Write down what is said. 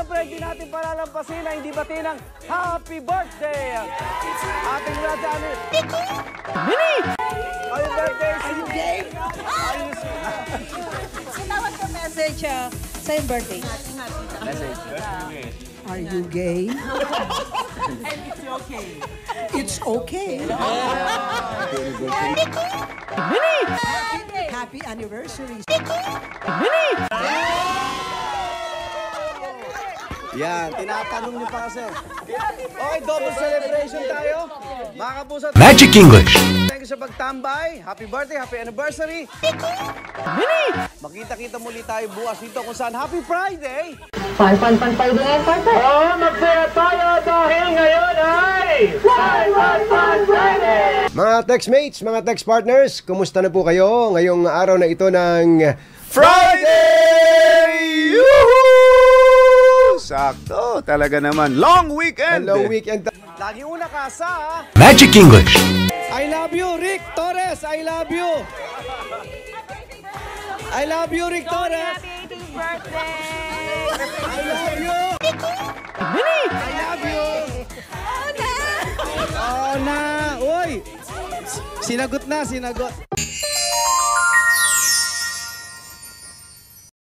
syempre, hindi natin palalampasin na hindi bati ng happy birthday! Ating brother, Mini! Happy birthday! Are you gay? Sinawag ko message sa yung birthday. Message. Are you gay? And it's okay. It's okay. Mini! Happy anniversary. Mini! Yan, tinatanong niyo pa kasi. Okay, double celebration tayo. Mga kapuso, Magic English. thank you sa pagtambay. Happy birthday, happy anniversary. Mini! Makita-kita muli tayo bukas dito kung saan Happy Friday. Fun Friday and fun. Oh, magsaya tayo dahil ngayon ay Fun Friday! Mga Texmates, mga Tex Partners, kumusta na po kayo ngayong araw na ito ng Friday! Yuhu! Sakto, talaga naman. Long weekend! Hello weekend. Lagi una ka sa Magic English. I love you, Rick Torres. I love you. I love you, Rick Torres. Happy 18th birthday! I love you. Mini! I love you. Oh na! Uy! Sinagot na, sinagot.